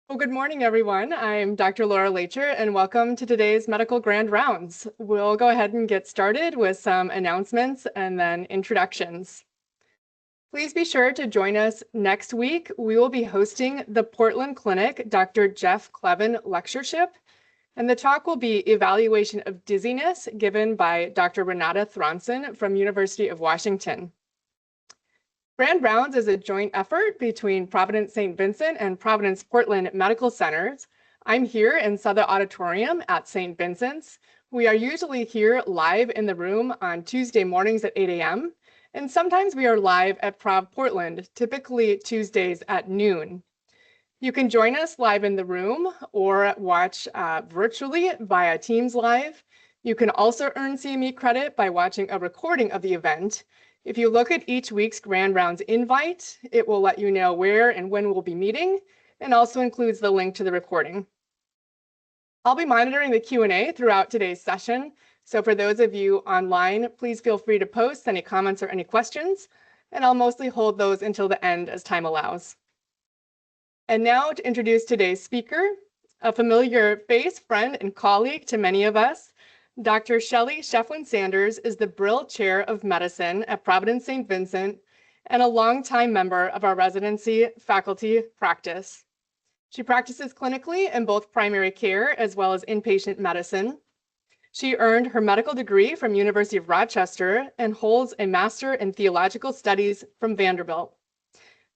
Well, good morning, everyone. I'm Dr. Laura Lacher, and welcome to today's Medical Grand Rounds. We'll go ahead and get started with some announcements and then introductions. Please be sure to join us next week. We will be hosting the Portland Clinic Dr. Jeff Clevin Lectureship, and the talk will be Evaluation of Dizziness, given by Dr. Renata Thronson from University of Washington. Grand Rounds is a joint effort between Providence St. Vincent and Providence Portland Medical Centers. I'm here in Southern Auditorium at St. Vincent's. We are usually here live in the room on Tuesday mornings at 8 a.m. And sometimes we are live at Prov Portland, typically Tuesdays at noon. You can join us live in the room or watch virtually via Teams Live. You can also earn CME credit by watching a recording of the event. If you look at each week's Grand Rounds invite, it will let you know where and when we'll be meeting, and also includes the link to the recording. I'll be monitoring the Q&A throughout today's session, so for those of you online, please feel free to post any comments or any questions, and I'll mostly hold those until the end as time allows. And now to introduce today's speaker, a familiar face, friend, and colleague to many of us, Dr. Shelley Shefflin-Sanders is the Brill Chair of Medicine at Providence St. Vincent and a longtime member of our residency faculty practice. She practices clinically in both primary care as well as inpatient medicine. She earned her medical degree from University of Rochester and holds a Master in Theological Studies from Vanderbilt.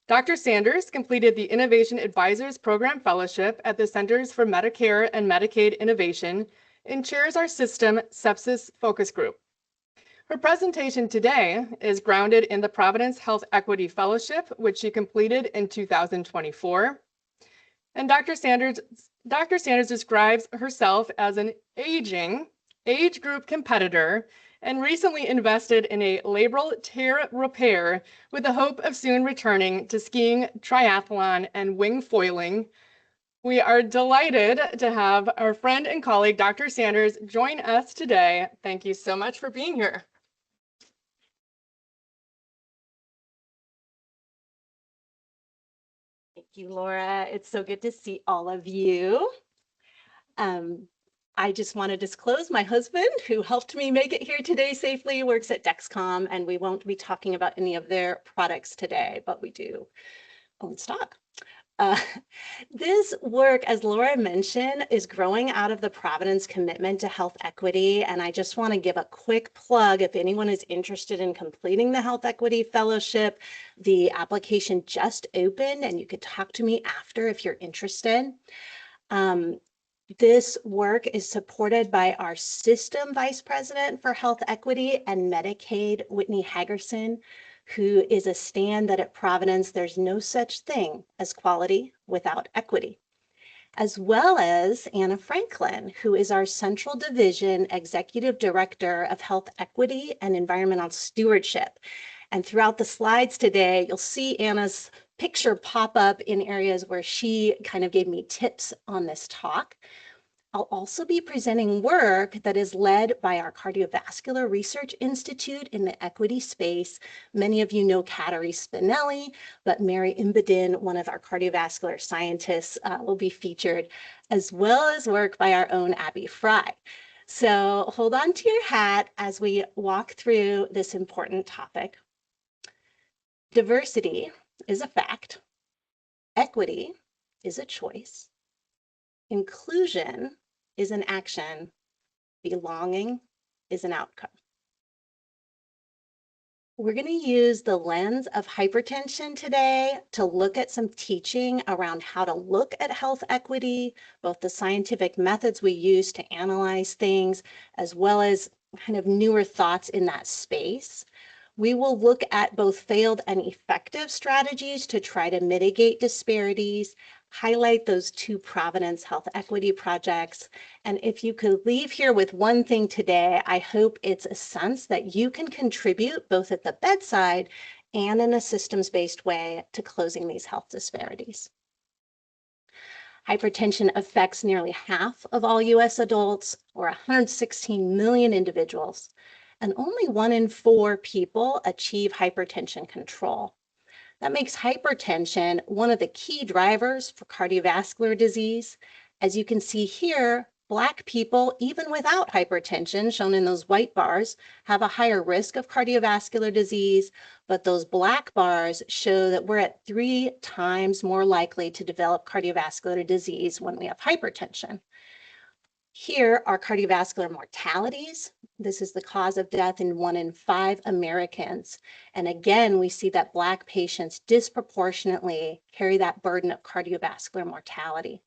Dr. Sanders completed the Innovation Advisors Program Fellowship at the Centers for Medicare and Medicaid Innovation and chairs our system sepsis focus group. Her presentation today is grounded in the Providence Health Equity Fellowship, which she completed in 2024. And Dr. Sanders describes herself as an aging age group competitor and recently invested in a labral tear repair with the hope of soon returning to skiing, triathlon, and wing foiling. We are delighted to have our friend and colleague, Dr. Sanders, join us today. Thank you so much for being here. Thank you, Laura. It's so good to see all of you. I just want to disclose my husband, who helped me make it here today safely, works at Dexcom, and we won't be talking about any of their products today, but we do own stock. This work, as Laura mentioned, is growing out of the Providence commitment to health equity. And I just want to give a quick plug if anyone is interested in completing the Health Equity Fellowship. The application just opened and you could talk to me after if you're interested. This work is supported by our System Vice President for Health Equity and Medicaid, Whitney Hagerson, who is a stand that at Providence there's no such thing as quality without equity, as well as Anna Franklin, who is our Central Division Executive Director of Health Equity and Environmental Stewardship. And throughout the slides today, you'll see Anna's picture pop up in areas where she kind of gave me tips on this talk. I'll also be presenting work that is led by our Cardiovascular Research Institute in the equity space. Many of you know Kateri Spinelli, but Mary Imbedin, one of our cardiovascular scientists, will be featured, as well as work by our own Abby Fry. So hold on to your hat as we walk through this important topic. Diversity is a fact. Equity is a choice. Inclusion is an action. Belonging is an outcome. We're going to use the lens of hypertension today to look at some teaching around how to look at health equity, both the scientific methods we use to analyze things, as well as kind of newer thoughts in that space. We will look at both failed and effective strategies to try to mitigate disparities, highlight those two Providence Health Equity projects. And if you could leave here with one thing today, I hope it's a sense that you can contribute both at the bedside and in a systems-based way to closing these health disparities. Hypertension affects nearly half of all US adults, or 116 million individuals, and only 1 in 4 people achieve hypertension control. That makes hypertension one of the key drivers for cardiovascular disease. As you can see here, Black people, even without hypertension, shown in those white bars, have a higher risk of cardiovascular disease, but those black bars show that we're at 3 times more likely to develop cardiovascular disease when we have hypertension. Here are cardiovascular mortalities. This is the cause of death in 1 in 5 Americans. And again, we see that Black patients disproportionately carry that burden of cardiovascular mortality.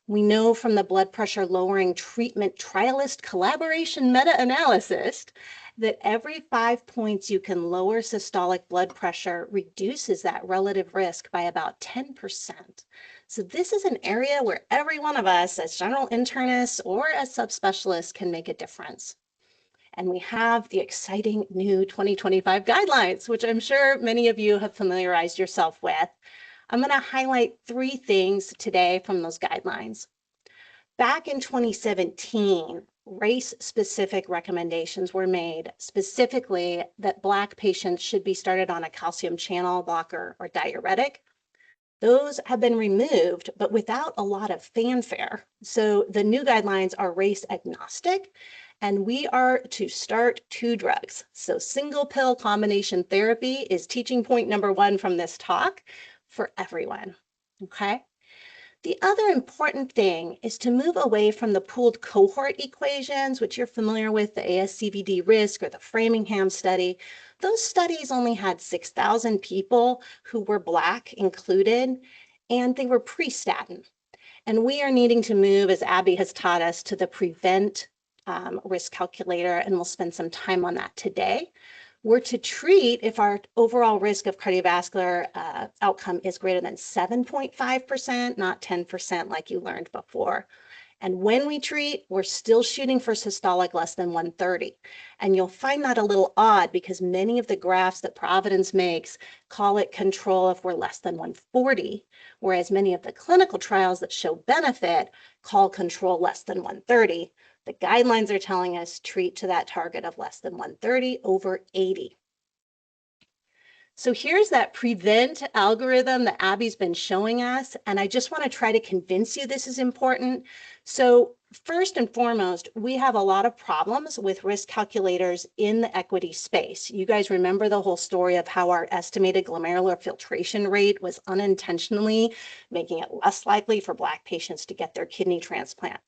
We know from the blood pressure lowering treatment trialist collaboration meta-analysis that every 5 points you can lower systolic blood pressure reduces that relative risk by about 10%. So this is an area where every one of us as general internists or as subspecialists can make a difference. And we have the exciting new 2025 guidelines, which I'm sure many of you have familiarized yourself with. I'm going to highlight 3 things today from those guidelines. Back in 2017, race-specific recommendations were made, specifically that Black patients should be started on a calcium channel blocker or diuretic. Those have been removed, but without a lot of fanfare. So the new guidelines are race agnostic, and we are to start 2 drugs. So single pill combination therapy is teaching point number 1 from this talk for everyone, okay? The other important thing is to move away from the pooled cohort equations, which you're familiar with, the ASCVD risk or the Framingham study. Those studies only had 6,000 people who were Black included, and they were pre-statin. And we are needing to move, as Abby has taught us, to the prevent risk calculator, and we'll spend some time on that today. We're to treat if our overall risk of cardiovascular outcome is greater than 7.5%, not 10% like you learned before. And when we treat, we're still shooting for systolic less than 130. And you'll find that a little odd because many of the graphs that Providence makes call it control if we're less than 140, whereas many of the clinical trials that show benefit call control less than 130. The guidelines are telling us treat to that target of less than 130 over 80. So here's that prevent algorithm that Abby's been showing us, and I just want to try to convince you this is important. So first and foremost, we have a lot of problems with risk calculators in the equity space. You guys remember the whole story of how our estimated glomerular filtration rate was unintentionally making it less likely for Black patients to get their kidney transplant.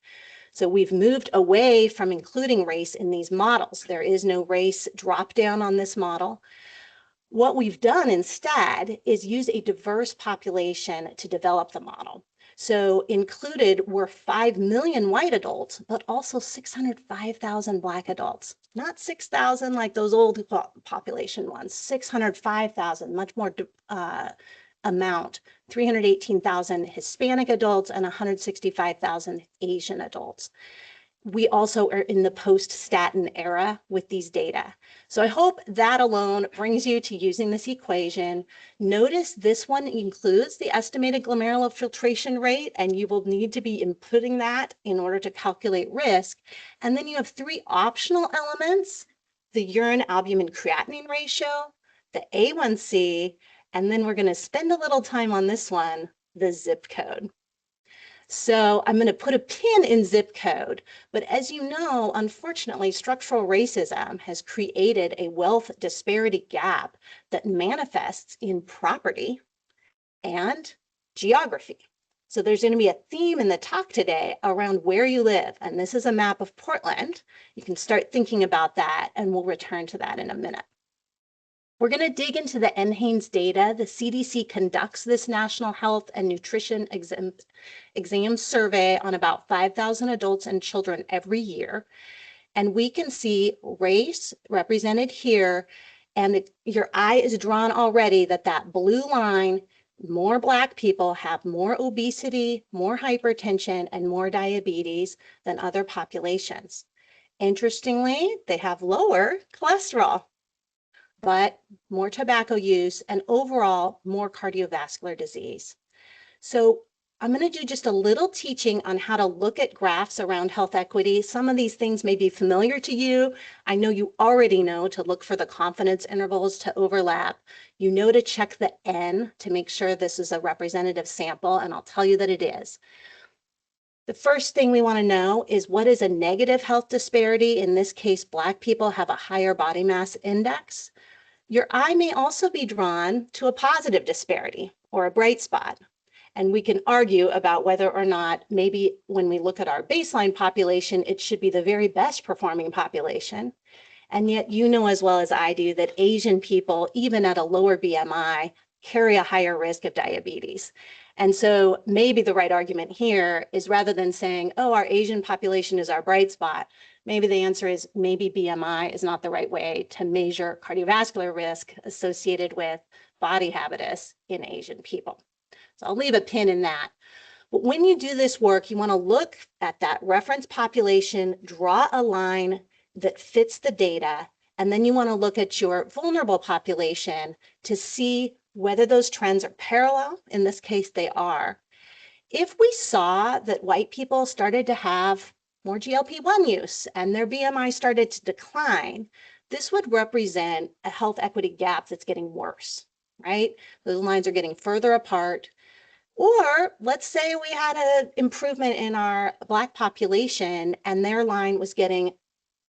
So we've moved away from including race in these models. There is no race drop down on this model. What we've done instead is use a diverse population to develop the model. So included were 5 million white adults, but also 605,000 Black adults. Not 6,000 like those old population ones, 605,000, much more amount, 318,000 Hispanic adults and 165,000 Asian adults. We also are in the post-statin era with these data. So I hope that alone brings you to using this equation. Notice this one includes the estimated glomerular filtration rate, and you will need to be inputting that in order to calculate risk. And then you have 3 optional elements: the urine albumin creatinine ratio, the A1C, and then we're going to spend a little time on this one, the zip code. So I'm going to put a pin in zip code, but as you know, unfortunately, structural racism has created a wealth disparity gap that manifests in property and geography. So there's going to be a theme in the talk today around where you live, and this is a map of Portland. You can start thinking about that, and we'll return to that in a minute. We're going to dig into the NHANES data. The CDC conducts this National Health and Nutrition exam survey on about 5,000 adults and children every year. And we can see race represented here, and your eye is drawn already that blue line, more Black people have more obesity, more hypertension, and more diabetes than other populations. Interestingly, they have lower cholesterol, but more tobacco use and overall more cardiovascular disease. So I'm going to do just a little teaching on how to look at graphs around health equity. Some of these things may be familiar to you. I know you already know to look for the confidence intervals to overlap. You know to check the N to make sure this is a representative sample, and I'll tell you that it is. The first thing we want to know is what is a negative health disparity? In this case, Black people have a higher body mass index. Your eye may also be drawn to a positive disparity or a bright spot. And we can argue about whether or not maybe when we look at our baseline population, it should be the very best performing population. And yet you know as well as I do that Asian people, even at a lower BMI, carry a higher risk of diabetes. And so maybe the right argument here is rather than saying, oh, our Asian population is our bright spot, maybe the answer is maybe BMI is not the right way to measure cardiovascular risk associated with body habitus in Asian people. So I'll leave a pin in that. But when you do this work, you want to look at that reference population, draw a line that fits the data, and then you want to look at your vulnerable population to see whether those trends are parallel. In this case, they are. If we saw that white people started to have more GLP-1 use and their BMI started to decline, this would represent a health equity gap that's getting worse, right? Those lines are getting further apart. Or let's say we had an improvement in our Black population and their line was getting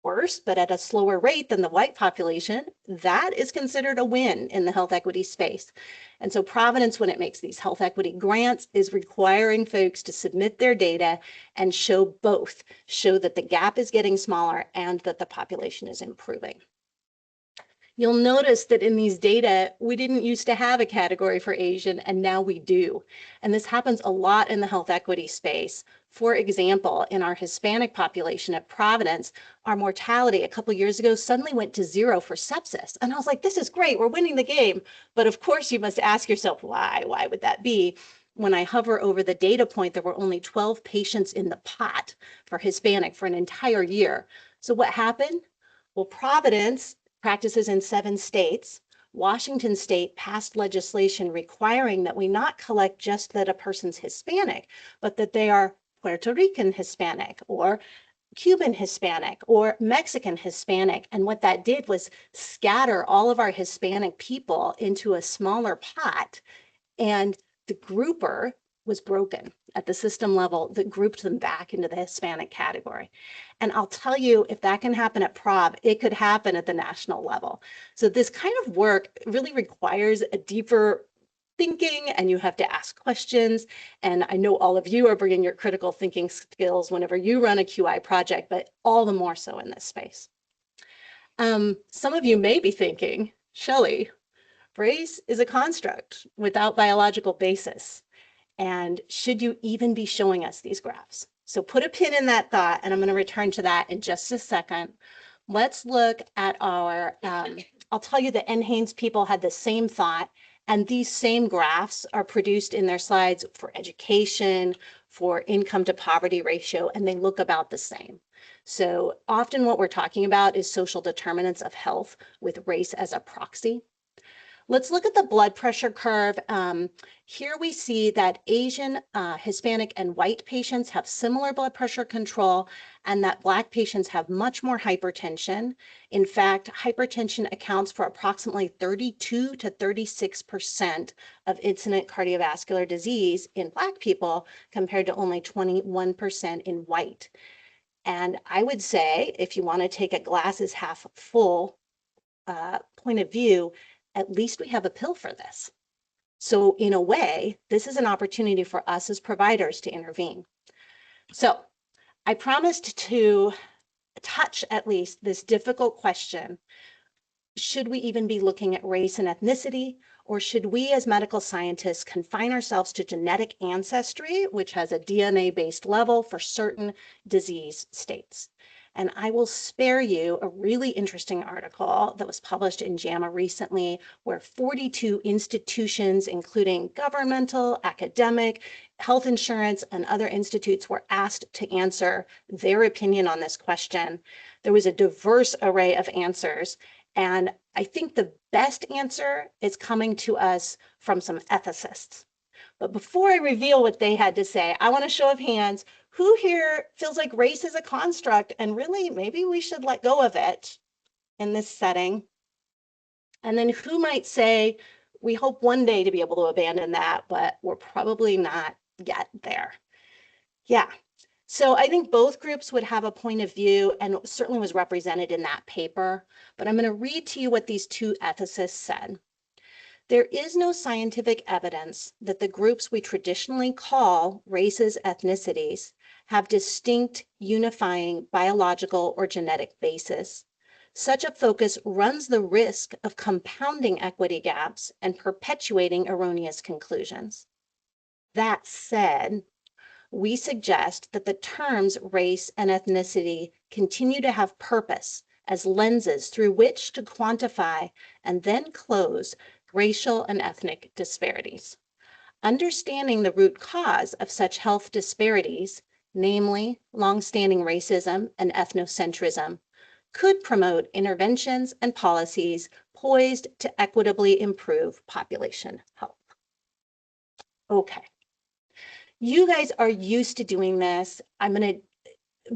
worse, but at a slower rate than the white population. That is considered a win in the health equity space. And so Providence, when it makes these health equity grants, is requiring folks to submit their data and show both, show that the gap is getting smaller and that the population is improving. You'll notice that in these data, we didn't used to have a category for Asian, and now we do. And this happens a lot in the health equity space. For example, in our Hispanic population at Providence, our mortality a couple years ago suddenly went to 0 for sepsis. And I was like, this is great, we're winning the game. But of course, you must ask yourself, why? Why would that be? When I hover over the data point, there were only 12 patients in the pot for Hispanic for an entire year. So what happened? Well, Providence practices in 7 states. Washington state passed legislation requiring that we not collect just that a person's Hispanic, but that they are Puerto Rican Hispanic or Cuban Hispanic or Mexican Hispanic. And what that did was scatter all of our Hispanic people into a smaller pot, and the grouper was broken at the system level that grouped them back into the Hispanic category. And I'll tell you, if that can happen at Prov, it could happen at the national level. So this kind of work really requires a deeper thinking, and you have to ask questions. And I know all of you are bringing your critical thinking skills whenever you run a QI project, but all the more so in this space. Some of you may be thinking, Shelley, race is a construct without biological basis. And should you even be showing us these graphs? So put a pin in that thought, and I'm going to return to that in just a second. Let's look at our, I'll tell you that NHANES people had the same thought, and these same graphs are produced in their slides for education, for income to poverty ratio, and they look about the same. So often what we're talking about is social determinants of health with race as a proxy. Let's look at the blood pressure curve. Here we see that Asian, Hispanic, and white patients have similar blood pressure control, and that Black patients have much more hypertension. In fact, hypertension accounts for approximately 32 to 36% of incident cardiovascular disease in Black people, compared to only 21% in white. And I would say, if you want to take a glasses half full point of view, at least we have a pill for this. So in a way, this is an opportunity for us as providers to intervene. So I promised to touch at least this difficult question. Should we even be looking at race and ethnicity, or should we as medical scientists confine ourselves to genetic ancestry, which has a DNA-based level for certain disease states? And I will spare you a really interesting article that was published in JAMA recently, where 42 institutions, including governmental, academic, health insurance, and other institutes, were asked to answer their opinion on this question. There was a diverse array of answers, and I think the best answer is coming to us from some ethicists. But before I reveal what they had to say, I want a show of hands. Who here feels like race is a construct and really maybe we should let go of it in this setting? And then who might say, we hope one day to be able to abandon that, but we're probably not yet there. Yeah. So I think both groups would have a point of view and certainly was represented in that paper. But I'm going to read to you what these two ethicists said. There is no scientific evidence that the groups we traditionally call races, ethnicities have distinct, unifying biological or genetic basis. Such a focus runs the risk of compounding equity gaps and perpetuating erroneous conclusions. That said, we suggest that the terms race and ethnicity continue to have purpose as lenses through which to quantify and then close racial and ethnic disparities. Understanding the root cause of such health disparities, namely longstanding racism and ethnocentrism, could promote interventions and policies poised to equitably improve population health. Okay. You guys are used to doing this. I'm going to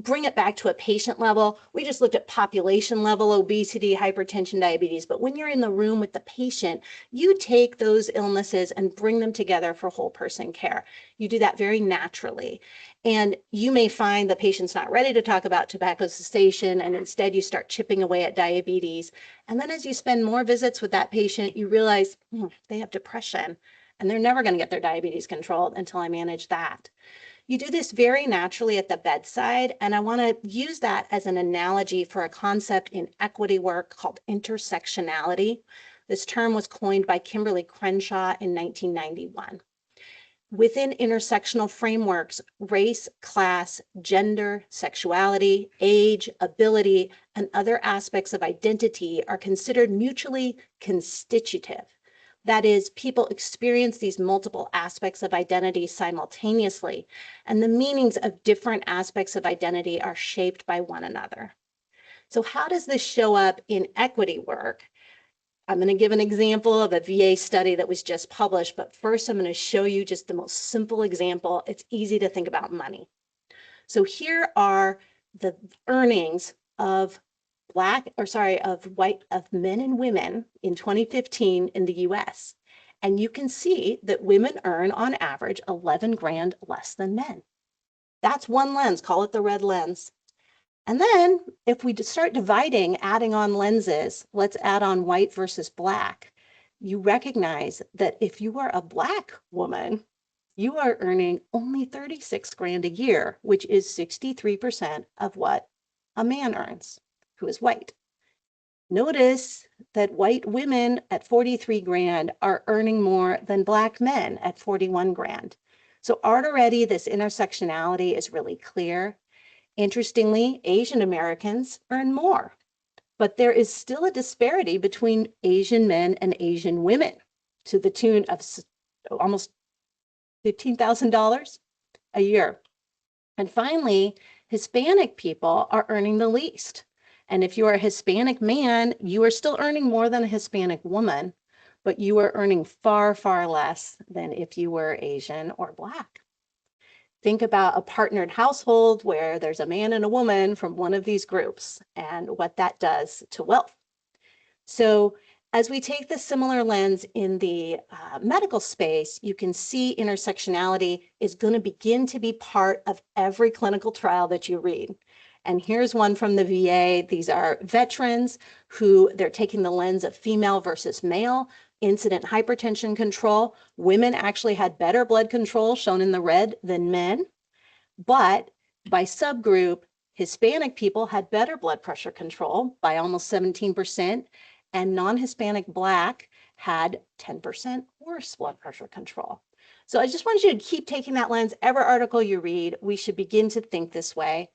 bring it back to a patient level. We just looked at population level obesity, hypertension, diabetes, but when you're in the room with the patient, you take those illnesses and bring them together for whole person care. You do that very naturally. And you may find the patient's not ready to talk about tobacco cessation, and instead you start chipping away at diabetes. And then as you spend more visits with that patient, you realize they have depression and they're never going to get their diabetes controlled until I manage that. You do this very naturally at the bedside, and I want to use that as an analogy for a concept in equity work called intersectionality. This term was coined by Kimberly Crenshaw in 1991. Within intersectional frameworks, race, class, gender, sexuality, age, ability, and other aspects of identity are considered mutually constitutive. That is, people experience these multiple aspects of identity simultaneously, and the meanings of different aspects of identity are shaped by one another. So how does this show up in equity work? I'm going to give an example of a VA study that was just published, but first I'm going to show you just the most simple example. It's easy to think about money. So here are the earnings of men and women in 2015 in the US. And you can see that women earn on average 11 grand less than men. That's one lens, call it the red lens. And then if we start dividing, adding on lenses, let's add on white versus black. You recognize that if you are a black woman, you are earning only 36 grand a year, which is 63% of what a man earns who is white. Notice that white women at 43 grand are earning more than black men at 41 grand. So already this intersectionality is really clear. Interestingly, Asian Americans earn more, but there is still a disparity between Asian men and Asian women to the tune of almost $15,000 a year. And finally, Hispanic people are earning the least. And if you are a Hispanic man, you are still earning more than a Hispanic woman, but you are earning far, far less than if you were Asian or Black. Think about a partnered household where there's a man and a woman from one of these groups and what that does to wealth. So as we take the similar lens in the medical space, you can see intersectionality is going to begin to be part of every clinical trial that you read. And here's one from the VA. These are veterans who they're taking the lens of female versus male. Incident hypertension control. Women actually had better blood control, shown in the red, than men. But by subgroup, Hispanic people had better blood pressure control by almost 17%, and non-Hispanic Black had 10% worse blood pressure control. So I just want you to keep taking that lens. Every article you read, we should begin to think this way.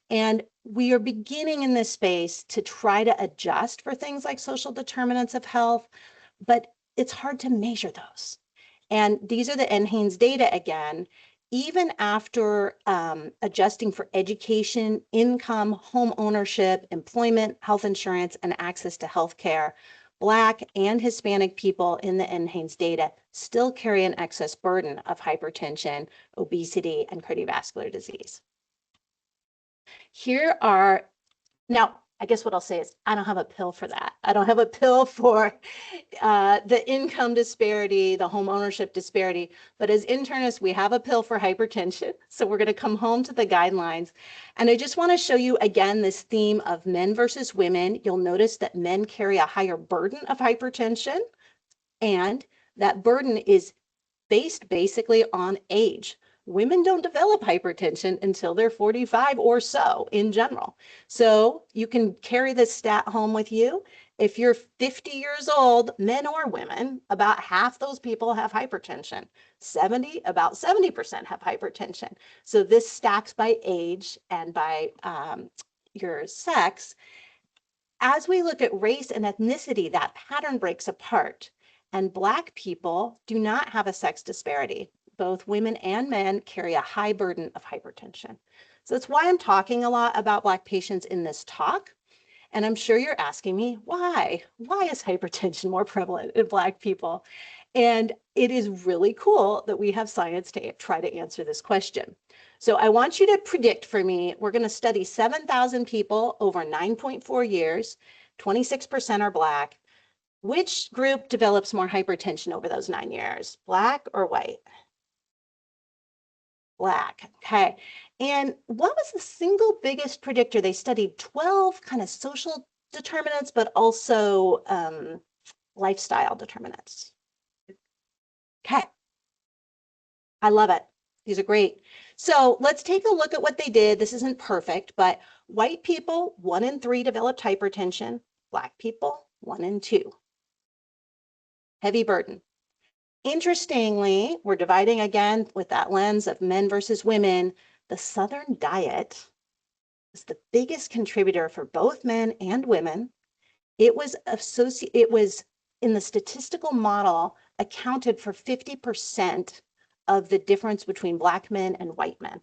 And we are beginning in this space to try to adjust for things like social determinants of health, but it's hard to measure those. And these are the NHANES data again. Even after adjusting for education, income, home ownership, employment, health insurance, and access to healthcare, Black and Hispanic people in the NHANES data still carry an excess burden of hypertension, obesity, and cardiovascular disease. Here are, now, I guess what I'll say is I don't have a pill for that. I don't have a pill for the income disparity, the home ownership disparity, but as internists, we have a pill for hypertension. So we're going to come home to the guidelines. And I just want to show you again this theme of men versus women. You'll notice that men carry a higher burden of hypertension, and that burden is based basically on age. Women don't develop hypertension until they're 45 or so in general. So you can carry this stat home with you. If you're 50 years old, men or women, about half those people have hypertension. About 70% have hypertension. So this stacks by age and by your sex. As we look at race and ethnicity, that pattern breaks apart. And Black people do not have a sex disparity. Both women and men carry a high burden of hypertension. So that's why I'm talking a lot about Black patients in this talk. And I'm sure you're asking me, why? Why is hypertension more prevalent in Black people? And it is really cool that we have science to try to answer this question. So I want you to predict for me, we're going to study 7,000 people over 9.4 years, 26% are Black. Which group develops more hypertension over those 9 years, Black or white? Black, okay. And what was the single biggest predictor? They studied 12 kind of social determinants, but also lifestyle determinants. Okay, I love it. These are great. So let's take a look at what they did. This isn't perfect, but white people, 1 in 3 developed hypertension. Black people, 1 in 2. Heavy burden. Interestingly, we're dividing again with that lens of men versus women. The Southern diet is the biggest contributor for both men and women. It was in the statistical model accounted for 50% of the difference between Black men and white men.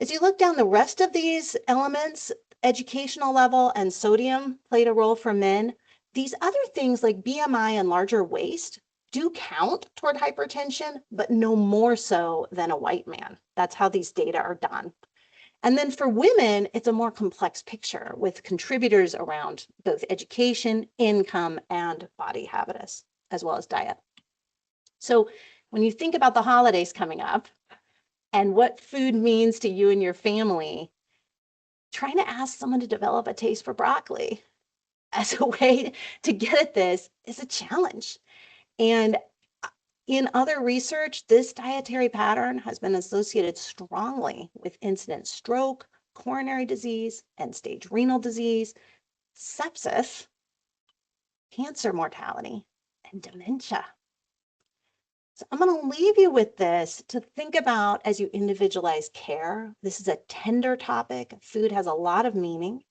As you look down the rest of these elements, educational level and sodium played a role for men. These other things like BMI and larger waist do count toward hypertension, but no more so than a white man. That's how these data are done. And then for women, it's a more complex picture with contributors around both education, income, and body habitus, as well as diet. So when you think about the holidays coming up and what food means to you and your family, trying to ask someone to develop a taste for broccoli as a way to get at this is a challenge. And in other research, this dietary pattern has been associated strongly with incident stroke, coronary disease, end-stage renal disease, sepsis, cancer mortality, and dementia. So I'm going to leave you with this to think about as you individualize care. This is a tender topic. Food has a lot of meaning,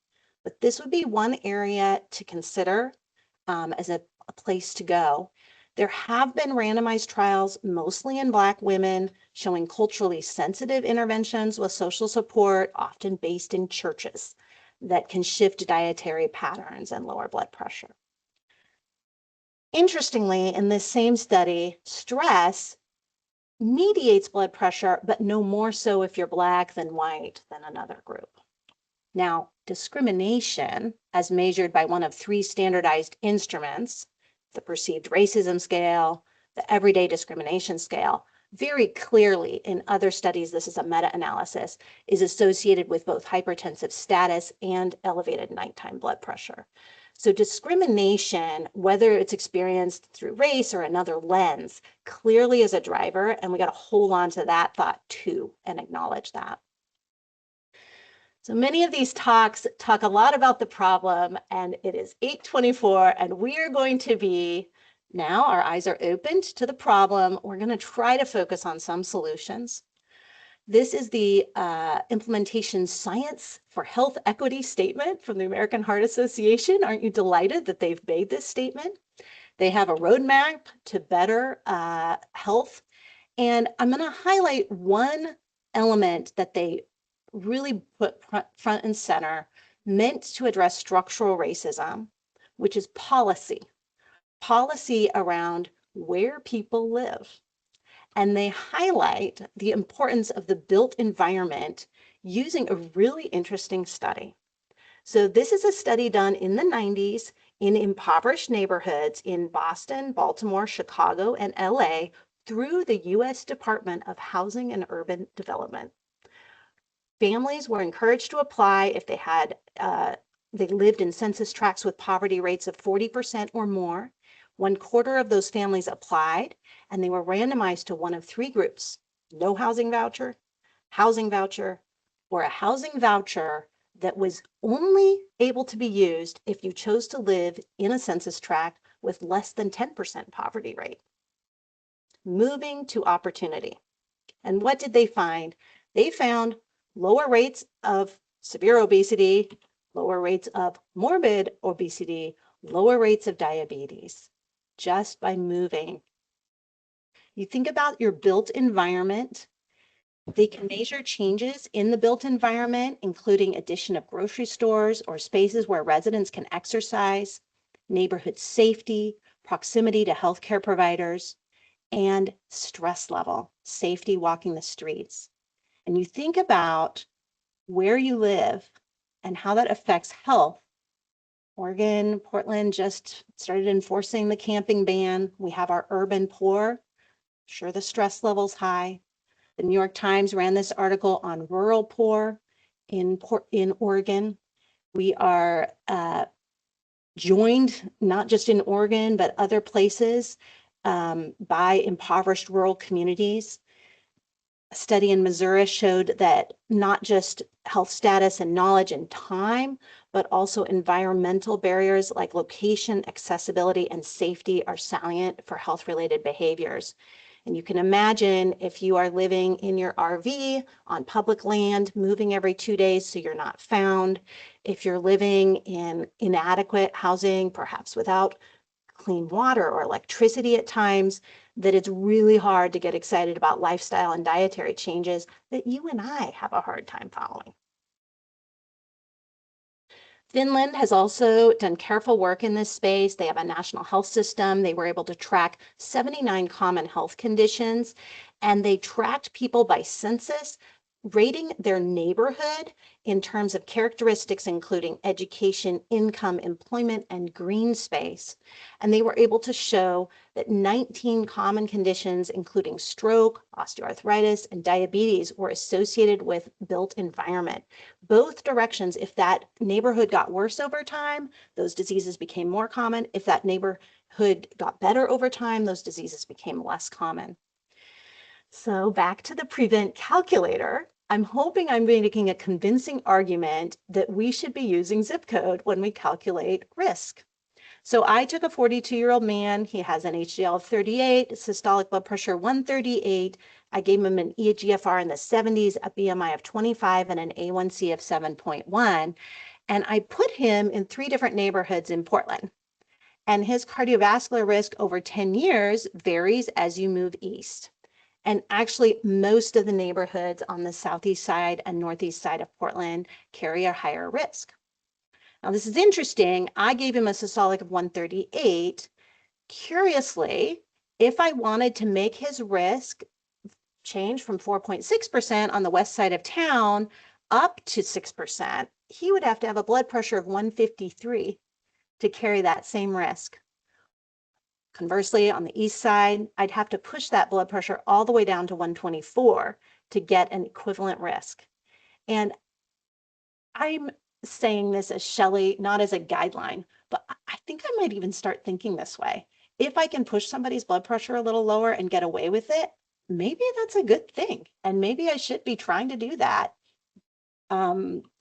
but this would be one area to consider as a place to go. There have been randomized trials, mostly in Black women, showing culturally sensitive interventions with social support, often based in churches, that can shift dietary patterns and lower blood pressure. Interestingly, in this same study, stress mediates blood pressure, but no more so if you're Black than white than another group. Now, discrimination, as measured by one of 3 standardized instruments, the perceived racism scale, the everyday discrimination scale, very clearly in other studies, this is a meta-analysis, is associated with both hypertensive status and elevated nighttime blood pressure. So discrimination, whether it's experienced through race or another lens, clearly is a driver, and we got to hold on to that thought too and acknowledge that. So many of these talks talk a lot about the problem, and it is 8:24, and we are going to be, now our eyes are opened to the problem. We're going to try to focus on some solutions. This is the implementation science for health equity statement from the American Heart Association. Aren't you delighted that they've made this statement? They have a roadmap to better health. And I'm going to highlight one element that they really put front and center meant to address structural racism, which is policy around where people live. And they highlight the importance of the built environment using a really interesting study. So this is a study done in the 90s in impoverished neighborhoods in Boston, Baltimore, Chicago, and LA through the US Department of Housing and Urban Development. Families were encouraged to apply if they lived in census tracts with poverty rates of 40% or more. 1/4 of those families applied, and they were randomized to one of three groups: no housing voucher, or a housing voucher that was only able to be used if you chose to live in a census tract with less than 10% poverty rate. Moving to opportunity. And what did they find? They found lower rates of severe obesity, lower rates of morbid obesity, lower rates of diabetes, just by moving. You think about your built environment. They can measure changes in the built environment, including addition of grocery stores or spaces where residents can exercise, neighborhood safety, proximity to healthcare providers, and stress level, safety walking the streets. And you think about where you live and how that affects health. Oregon, Portland just started enforcing the camping ban. We have our urban poor. Sure, the stress level's high. The New York Times ran this article on rural poor in Oregon. We are joined, not just in Oregon, but other places by impoverished rural communities. A study in Missouri showed that not just health status and knowledge and time, but also environmental barriers like location, accessibility, and safety are salient for health-related behaviors. And you can imagine if you are living in your RV on public land, moving every 2 days so you're not found, if you're living in inadequate housing, perhaps without clean water or electricity at times, that it's really hard to get excited about lifestyle and dietary changes that you and I have a hard time following. Finland has also done careful work in this space. They have a national health system. They were able to track 79 common health conditions, and they tracked people by census, rating their neighborhood in terms of characteristics including education, income, employment, and green space. And they were able to show that 19 common conditions, including stroke, osteoarthritis, and diabetes, were associated with built environment. Both directions, if that neighborhood got worse over time, those diseases became more common. If that neighborhood got better over time, those diseases became less common. So back to the prevent calculator. I'm hoping I'm making a convincing argument that we should be using zip code when we calculate risk. So I took a 42-year-old man. He has an HDL of 38, systolic blood pressure 138. I gave him an eGFR in the 70s, a BMI of 25, and an A1C of 7.1. And I put him in 3 different neighborhoods in Portland. And his cardiovascular risk over 10 years varies as you move east. And actually, most of the neighborhoods on the southeast side and northeast side of Portland carry a higher risk. Now, this is interesting. I gave him a systolic of 138. Curiously, if I wanted to make his risk change from 4.6% on the west side of town up to 6%, he would have to have a blood pressure of 153 to carry that same risk. Conversely, on the east side, I'd have to push that blood pressure all the way down to 124 to get an equivalent risk. And I'm saying this as Shelley, not as a guideline, but I think I might even start thinking this way. If I can push somebody's blood pressure a little lower and get away with it, maybe that's a good thing. And maybe I should be trying to do that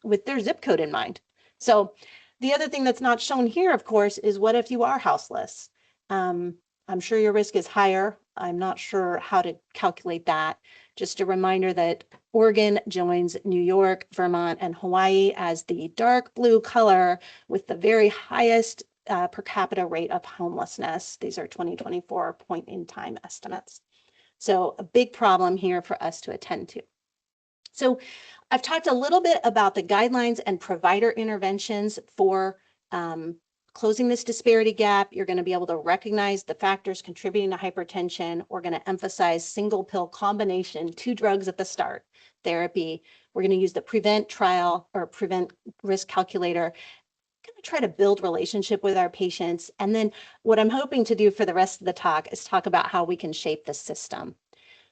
with their zip code in mind. So the other thing that's not shown here, of course, is what if you are houseless? I'm sure your risk is higher. I'm not sure how to calculate that. Just a reminder that Oregon joins New York, Vermont, and Hawaii as the dark blue color with the very highest per capita rate of homelessness. These are 2024 point in time estimates. So a big problem here for us to attend to. So I've talked a little bit about the guidelines and provider interventions for closing this disparity gap. You're going to be able to recognize the factors contributing to hypertension. We're going to emphasize single pill combination, 2 drugs at the start therapy. We're going to use the prevent trial or prevent risk calculator. Going to try to build relationship with our patients. And then what I'm hoping to do for the rest of the talk is talk about how we can shape the system.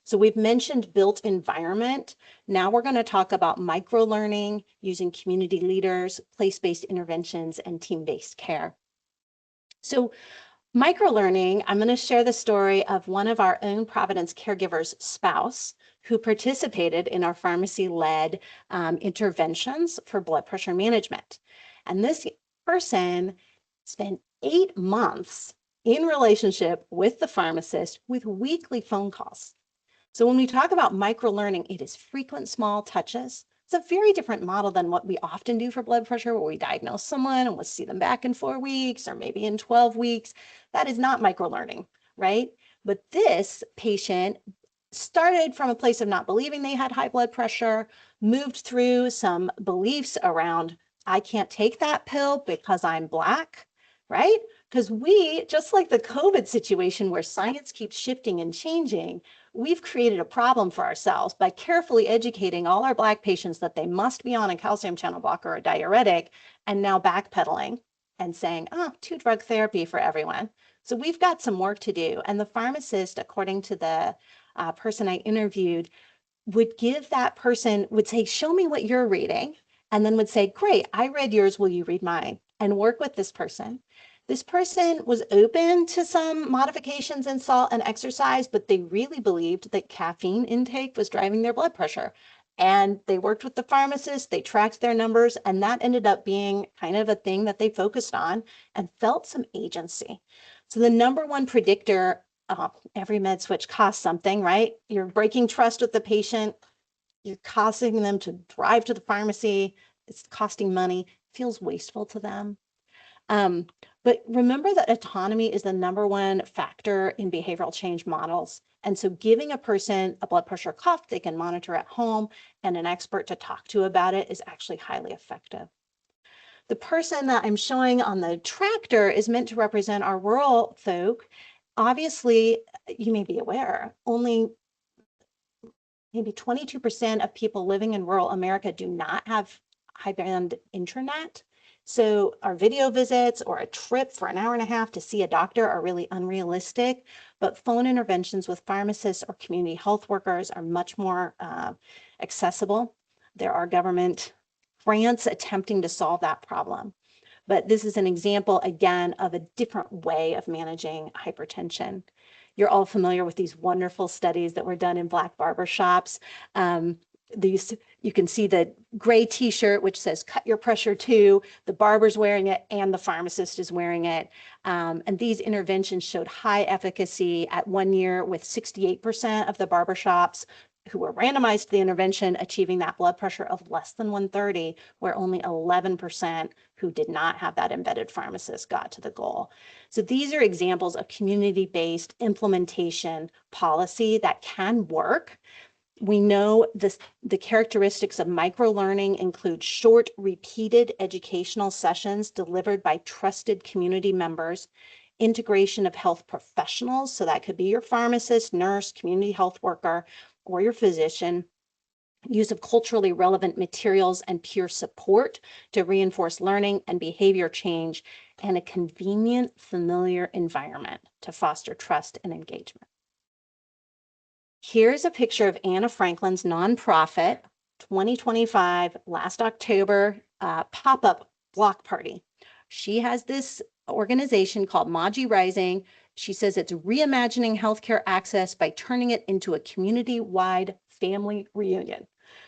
So we've mentioned built environment. Now we're going to talk about micro-learning using community leaders, place-based interventions, and team-based care. So micro-learning, I'm going to share the story of one of our own Providence caregivers' spouse who participated in our pharmacy-led interventions for blood pressure management. And this person spent 8 months in relationship with the pharmacist with weekly phone calls. So when we talk about micro-learning, it is frequent small touches. It's a very different model than what we often do for blood pressure, where we diagnose someone and we'll see them back in 4 weeks or maybe in 12 weeks. That is not micro-learning, right? But this patient started from a place of not believing they had high blood pressure, moved through some beliefs around, I can't take that pill because I'm Black, right? Because we, just like the COVID situation where science keeps shifting and changing, we've created a problem for ourselves by carefully educating all our Black patients that they must be on a calcium channel blocker or a diuretic, and now backpedaling and saying, oh, 2-drug therapy for everyone. So we've got some work to do. And the pharmacist, according to the person I interviewed, would give that person, would say, show me what you're reading, and then would say, great, I read yours, will you read mine? And work with this person. This person was open to some modifications in salt and exercise, but they really believed that caffeine intake was driving their blood pressure. And they worked with the pharmacist, they tracked their numbers, and that ended up being kind of a thing that they focused on and felt some agency. So the number one predictor, every med switch costs something, right? You're breaking trust with the patient, you're causing them to drive to the pharmacy, it's costing money, feels wasteful to them. But remember that autonomy is the number one factor in behavioral change models. And so giving a person a blood pressure cuff they can monitor at home and an expert to talk to about it is actually highly effective. The person that I'm showing on the tractor is meant to represent our rural folk. Obviously, you may be aware, only maybe 22% of people living in rural America do not have high band internet. So our video visits or a trip for an hour and a half to see a doctor are really unrealistic, but phone interventions with pharmacists or community health workers are much more accessible. There are government grants attempting to solve that problem. But this is an example, again, of a different way of managing hypertension. You're all familiar with these wonderful studies that were done in Black barbershops. You can see the gray t-shirt, which says cut your pressure too. The barber's wearing it and the pharmacist is wearing it. And these interventions showed high efficacy at 1 year with 68% of the barbershops who were randomized to the intervention achieving that blood pressure of less than 130, where only 11% who did not have that embedded pharmacist got to the goal. So these are examples of community-based implementation policy that can work. We know the characteristics of micro-learning include short, repeated educational sessions delivered by trusted community members, integration of health professionals, so that could be your pharmacist, nurse, community health worker, or your physician, use of culturally relevant materials and peer support to reinforce learning and behavior change, and a convenient, familiar environment to foster trust and engagement. Here's a picture of Anna Franklin's nonprofit 2025, last October, pop-up block party. She has this organization called Maji Rising. She says it's reimagining healthcare access by turning it into a community-wide family reunion.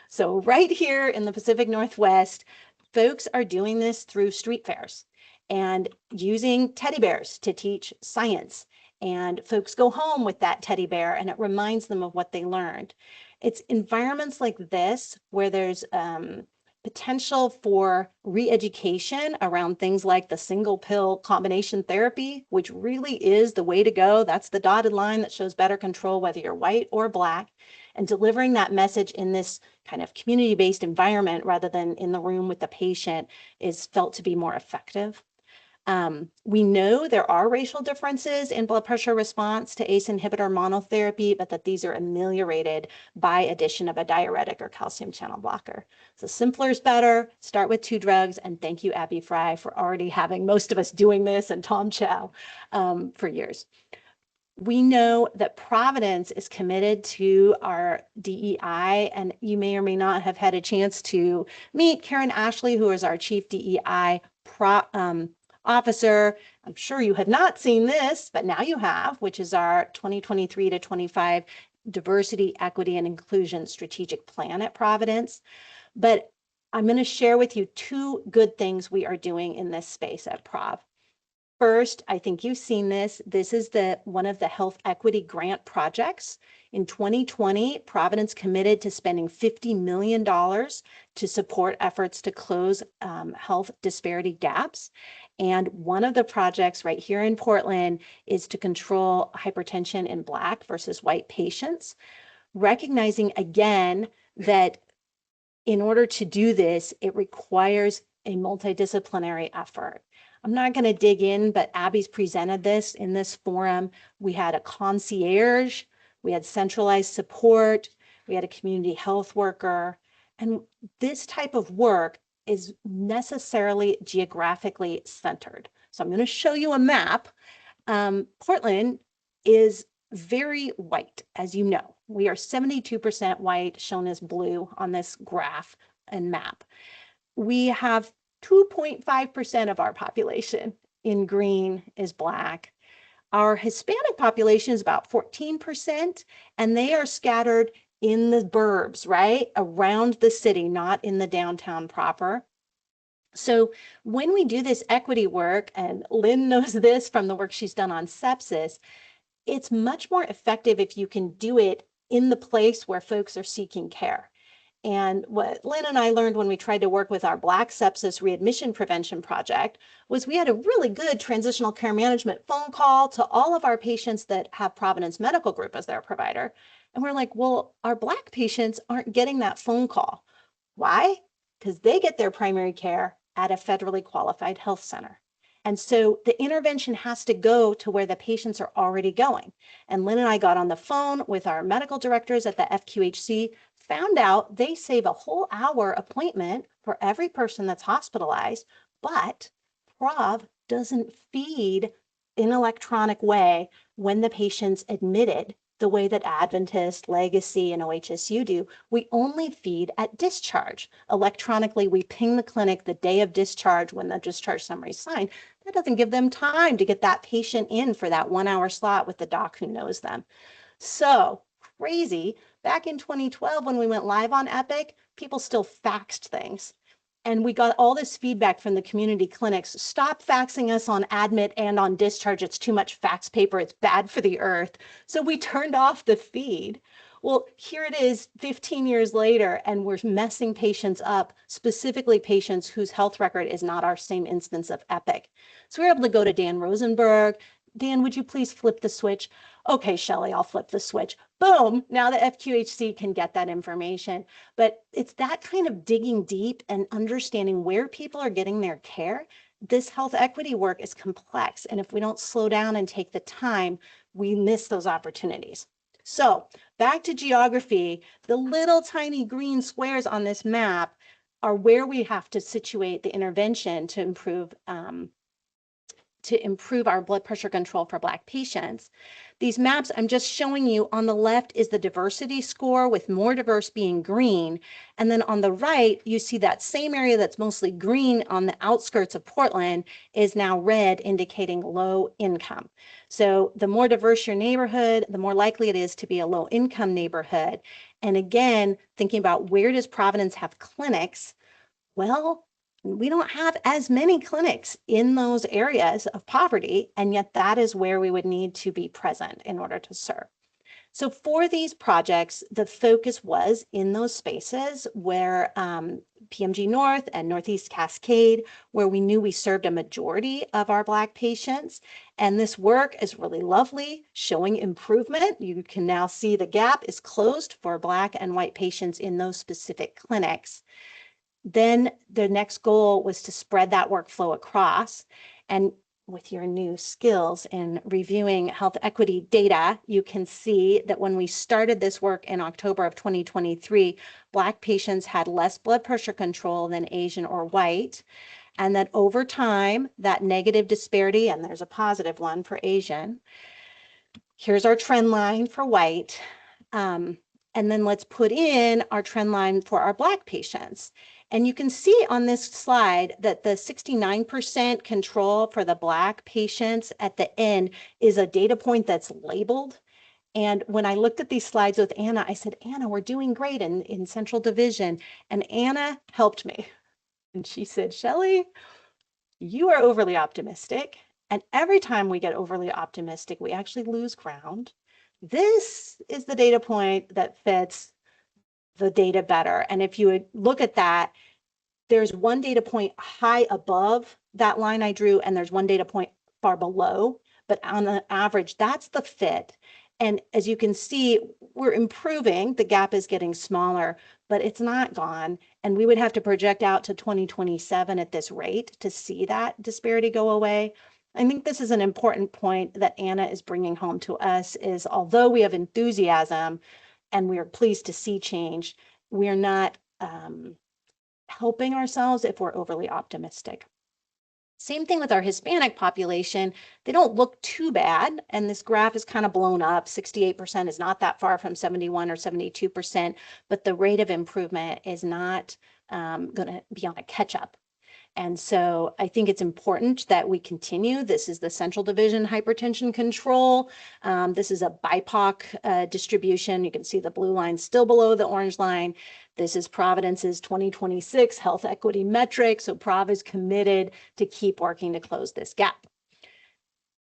So right here in the Pacific Northwest, folks are doing this through street fairs and using teddy bears to teach science. And folks go home with that teddy bear and it reminds them of what they learned. It's environments like this where there's potential for re-education around things like the single pill combination therapy, which really is the way to go. That's the dotted line that shows better control whether you're white or Black. And delivering that message in this kind of community-based environment rather than in the room with the patient is felt to be more effective. We know there are racial differences in blood pressure response to ACE inhibitor monotherapy, but that these are ameliorated by addition of a diuretic or calcium channel blocker. So simpler is better. Start with 2 drugs. And thank you, Abby Fry, for already having most of us doing this, and Tom Chow for years. We know that Providence is committed to our DEI, and you may or may not have had a chance to meet Karen Ashley, who is our Chief DEI officer. I'm sure you have not seen this, but now you have, which is our 2023 to 25 Diversity, Equity, and Inclusion Strategic Plan at Providence. But I'm going to share with you 2 good things we are doing in this space at Prov. First, I think you've seen this. This is one of the health equity grant projects. In 2020, Providence committed to spending $50 million to support efforts to close health disparity gaps. And one of the projects right here in Portland is to control hypertension in Black versus white patients, recognizing again that in order to do this, it requires a multidisciplinary effort. I'm not going to dig in, but Abby's presented this in this forum. We had a concierge, we had centralized support, we had a community health worker, and this type of work is necessarily geographically centered. So I'm going to show you a map. Portland is very white, as you know. We are 72% white, shown as blue on this graph and map. We have 2.5% of our population in green is Black. Our Hispanic population is about 14%, and they are scattered in the burbs, right? Around the city, not in the downtown proper. So when we do this equity work, and Lynn knows this from the work she's done on sepsis, it's much more effective if you can do it in the place where folks are seeking care. And what Lynn and I learned when we tried to work with our Black sepsis readmission prevention project was we had a really good transitional care management phone call to all of our patients that have Providence Medical Group as their provider. And we're like, well, our Black patients aren't getting that phone call. Why? Because they get their primary care at a federally qualified health center. And so the intervention has to go to where the patients are already going. And Lynn and I got on the phone with our medical directors at the FQHC, found out they save a whole hour appointment for every person that's hospitalized, but Prov doesn't feed in electronic way when the patient's admitted the way that Adventist, Legacy, and OHSU do. We only feed at discharge. Electronically, we ping the clinic the day of discharge when the discharge summary is signed. That doesn't give them time to get that patient in for that 1 hour slot with the doc who knows them. So crazy. Back in 2012, when we went live on Epic, people still faxed things. And we got all this feedback from the community clinics. Stop faxing us on admit and on discharge. It's too much fax paper. It's bad for the earth. So we turned off the feed. Well, here it is 15 years later, and we're messing patients up, specifically patients whose health record is not our same instance of Epic. So we were able to go to Dan Rosenberg. Dan, would you please flip the switch? Okay, Shelley, I'll flip the switch. Boom, now the FQHC can get that information. But it's that kind of digging deep and understanding where people are getting their care. This health equity work is complex. And if we don't slow down and take the time, we miss those opportunities. So back to geography, the little tiny green squares on this map are where we have to situate the intervention to improve our blood pressure control for Black patients. These maps I'm just showing you, on the left is the diversity score, with more diverse being green. And then on the right, you see that same area that's mostly green on the outskirts of Portland is now red, indicating low income. So the more diverse your neighborhood, the more likely it is to be a low income neighborhood. And again, thinking about where does Providence have clinics? Well, we don't have as many clinics in those areas of poverty, and yet that is where we would need to be present in order to serve. So for these projects, the focus was in those spaces where PMG North and Northeast Cascade, where we knew we served a majority of our Black patients. And this work is really lovely, showing improvement. You can now see the gap is closed for Black and white patients in those specific clinics. Then the next goal was to spread that workflow across. And with your new skills in reviewing health equity data, you can see that when we started this work in October of 2023, Black patients had less blood pressure control than Asian or white, and that over time, that negative disparity, and there's a positive one for Asian. Here's our trend line for white. And then let's put in our trend line for our Black patients. And you can see on this slide that the 69% control for the Black patients at the end is a data point that's labeled. And when I looked at these slides with Anna, I said, Anna, we're doing great in Central Division. And Anna helped me. And she said, Shelley, you are overly optimistic. And every time we get overly optimistic, we actually lose ground. This is the data point that fits the data better. And if you would look at that, there's one data point high above that line I drew, and there's one data point far below. But on the average, that's the fit. And as you can see, we're improving. The gap is getting smaller, but it's not gone. And we would have to project out to 2027 at this rate to see that disparity go away. I think this is an important point that Anna is bringing home to us is although we have enthusiasm and we are pleased to see change, we are not helping ourselves if we're overly optimistic. Same thing with our Hispanic population. They don't look too bad. And this graph is kind of blown up. 68% is not that far from 71 or 72%, but the rate of improvement is not going to be on a catch up. And so I think it's important that we continue. This is the Central Division Hypertension Control. This is a BIPOC distribution. You can see the blue line still below the orange line. This is Providence's 2026 health equity metric. So Prov is committed to keep working to close this gap.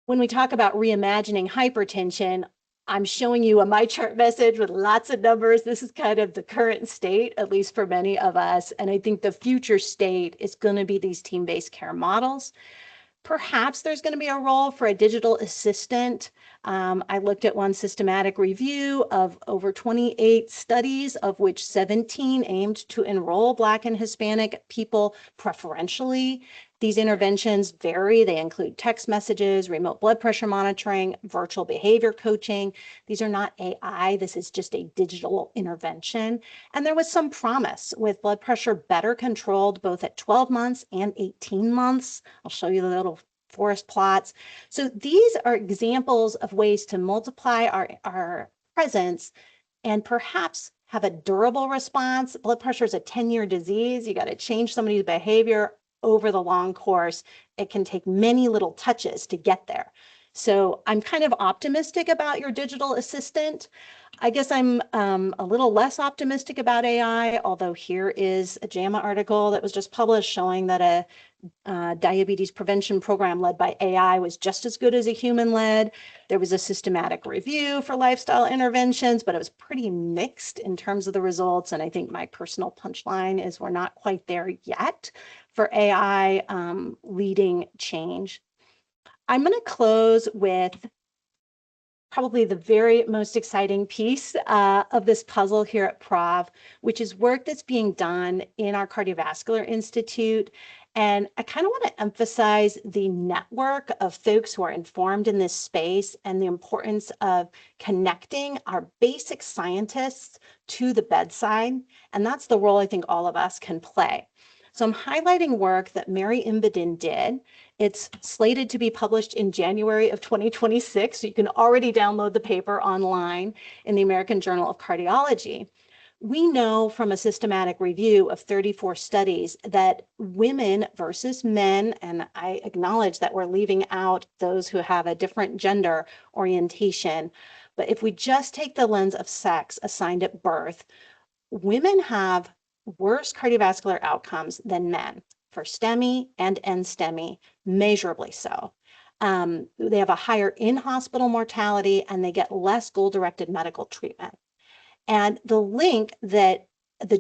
When we talk about reimagining hypertension, I'm showing you a my chart message with lots of numbers. This is kind of the current state, at least for many of us. And I think the future state is going to be these team-based care models. Perhaps there's going to be a role for a digital assistant. I looked at one systematic review of over 28 studies, of which 17 aimed to enroll Black and Hispanic people preferentially. These interventions vary. They include text messages, remote blood pressure monitoring, virtual behavior coaching. These are not AI. This is just a digital intervention. And there was some promise with blood pressure better controlled both at 12 months and 18 months. I'll show you the little forest plots. So these are examples of ways to multiply our presence and perhaps have a durable response. Blood pressure is a 10-year disease. You got to change somebody's behavior over the long course. It can take many little touches to get there. So I'm kind of optimistic about your digital assistant. I guess I'm a little less optimistic about AI, although here is a JAMA article that was just published showing that a diabetes prevention program led by AI was just as good as a human-led. There was a systematic review for lifestyle interventions, but it was pretty mixed in terms of the results. And I think my personal punchline is we're not quite there yet for AI leading change. I'm going to close with probably the very most exciting piece of this puzzle here at Prov, which is work that's being done in our Cardiovascular Institute. And I kind of want to emphasize the network of folks who are informed in this space and the importance of connecting our basic scientists to the bedside. And that's the role I think all of us can play. So I'm highlighting work that Mary Imbeden did. It's slated to be published in January of 2026. So you can already download the paper online in the American Journal of Cardiology. We know from a systematic review of 34 studies that women versus men, and I acknowledge that we're leaving out those who have a different gender orientation, but if we just take the lens of sex assigned at birth, women have worse cardiovascular outcomes than men for STEMI and NSTEMI, measurably so. They have a higher in-hospital mortality, and they get less goal-directed medical treatment. And the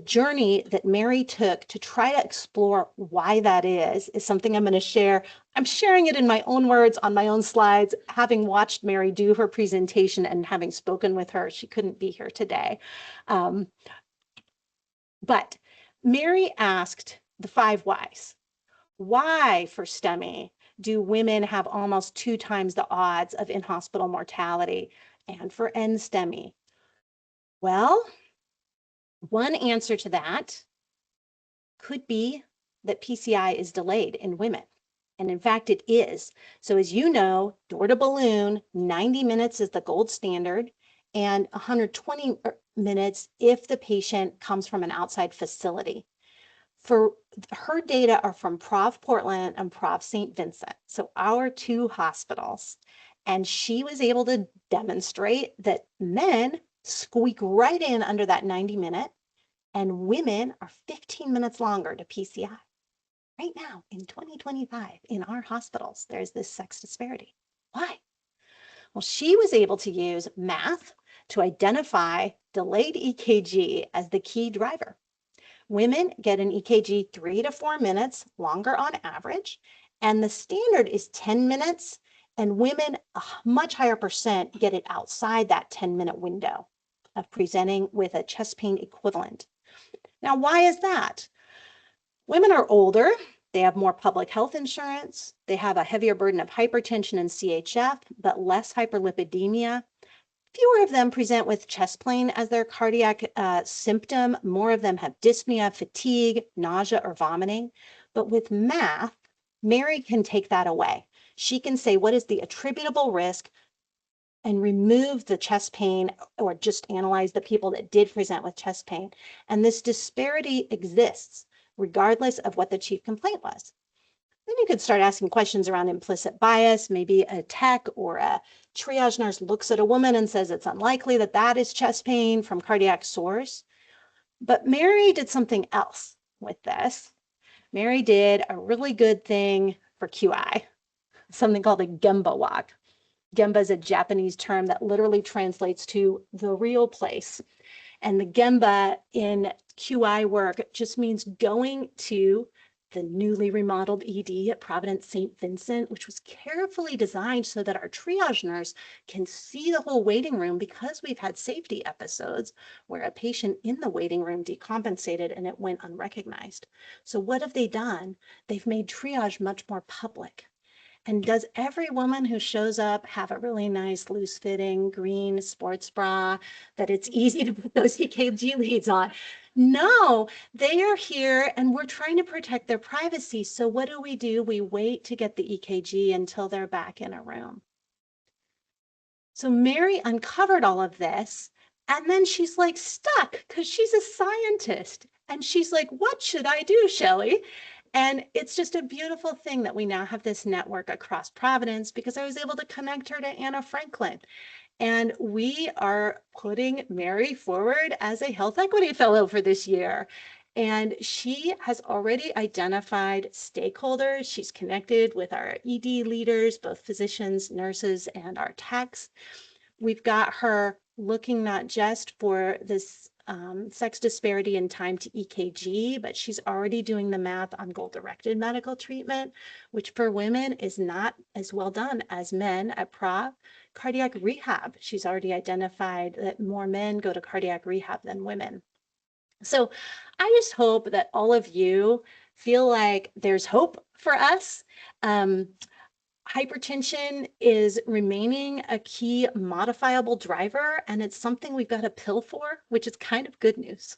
journey that Mary took to try to explore why that is something I'm going to share. I'm sharing it in my own words on my own slides, having watched Mary do her presentation and having spoken with her. She couldn't be here today. But Mary asked the 5 whys. Why, for STEMI, do women have almost 2 times the odds of in-hospital mortality? And for NSTEMI? Well, one answer to that could be that PCI is delayed in women. And in fact, it is. So as you know, door to balloon, 90 minutes is the gold standard, and 120 minutes if the patient comes from an outside facility. For her data are from Prov Portland and Prov St. Vincent, so our 2 hospitals. And she was able to demonstrate that men squeak right in under that 90-minute, and women are 15 minutes longer to PCI. Right now, in 2025, in our hospitals, there's this sex disparity. Why? Well, she was able to use math to identify delayed EKG as the key driver. Women get an EKG 3 to 4 minutes longer on average, and the standard is 10 minutes, and women, a much higher percent, get it outside that 10-minute window of presenting with a chest pain equivalent. Now, why is that? Women are older, they have more public health insurance, they have a heavier burden of hypertension and CHF, but less hyperlipidemia. Fewer of them present with chest pain as their cardiac symptom. More of them have dyspnea, fatigue, nausea, or vomiting. But with math, Mary can take that away. She can say, what is the attributable risk, and remove the chest pain, or just analyze the people that did present with chest pain. And this disparity exists regardless of what the chief complaint was. Then you could start asking questions around implicit bias. Maybe a tech or a triage nurse looks at a woman and says it's unlikely that that is chest pain from cardiac source. But Mary did something else with this. Mary did a really good thing for QI, something called a Gemba walk. Gemba is a Japanese term that literally translates to the real place. And the Gemba in QI work just means going to the newly remodeled ED at Providence St. Vincent, which was carefully designed so that our triage nurse can see the whole waiting room, because we've had safety episodes where a patient in the waiting room decompensated and it went unrecognized. So what have they done? They've made triage much more public. And does every woman who shows up have a really nice loose fitting green sports bra that it's easy to put those EKG leads on? No, they are here and we're trying to protect their privacy. So what do? We wait to get the EKG until they're back in a room. So Mary uncovered all of this, and then she's like stuck because she's a scientist. And she's like, what should I do, Shelley? And it's just a beautiful thing that we now have this network across Providence, because I was able to connect her to Anna Franklin. And we are putting Mary forward as a health equity fellow for this year. And she has already identified stakeholders. She's connected with our ED leaders, both physicians, nurses, and our techs. We've got her looking not just for this sex disparity in time to EKG, but she's already doing the math on goal-directed medical treatment, which for women is not as well done as men at Prov. Cardiac rehab, she's already identified that more men go to cardiac rehab than women. So I just hope that all of you feel like there's hope for us. Hypertension is remaining a key modifiable driver, and it's something we've got a pill for, which is kind of good news.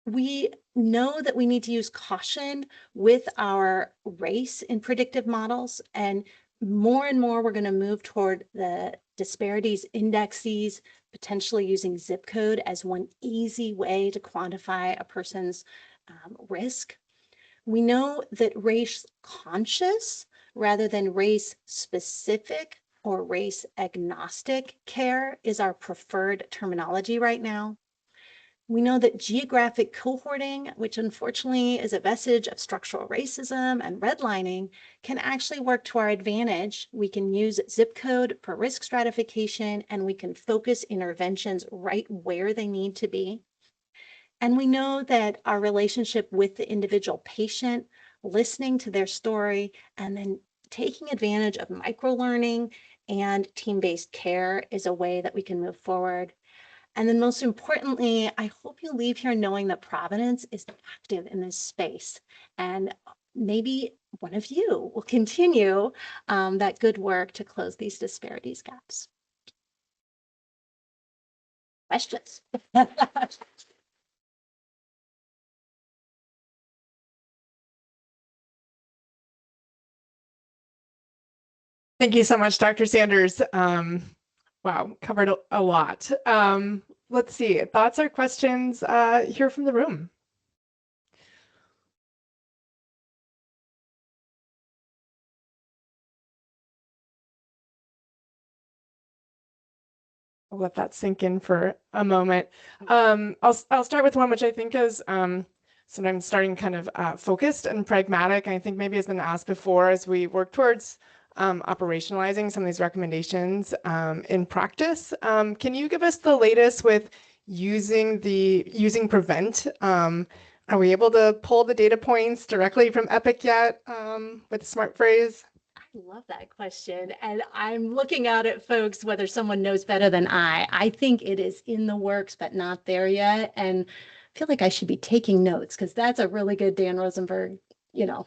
We know that we need to use caution with our race in predictive models, and more we're going to move toward the disparities indexes, potentially using zip code as one easy way to quantify a person's risk. We know that race conscious rather than race specific or race agnostic care is our preferred terminology right now. We know that geographic cohorting, which unfortunately is a vestige of structural racism and redlining, can actually work to our advantage. We can use zip code for risk stratification, and we can focus interventions right where they need to be. And we know that our relationship with the individual patient, listening to their story, and then taking advantage of microlearning and team-based care is a way that we can move forward. And then most importantly, I hope you leave here knowing that Providence is active in this space. And maybe one of you will continue that good work to close these disparities gaps. Questions? Thank you so much, Dr. Sanders. Wow, covered a lot. Let's see, thoughts or questions here from the room? I'll let that sink in for a moment. I'll start with one which I think is sometimes starting kind of focused and pragmatic. I think maybe has been asked before as we work towards operationalizing some of these recommendations in practice. Can you give us the latest with using Prevent? Are we able to pull the data points directly from Epic yet with Smart Phrase? I love that question. And I'm looking out at folks, whether someone knows better than I. I think it is in the works, but not there yet. And I feel like I should be taking notes because that's a really good Dan Rosenberg,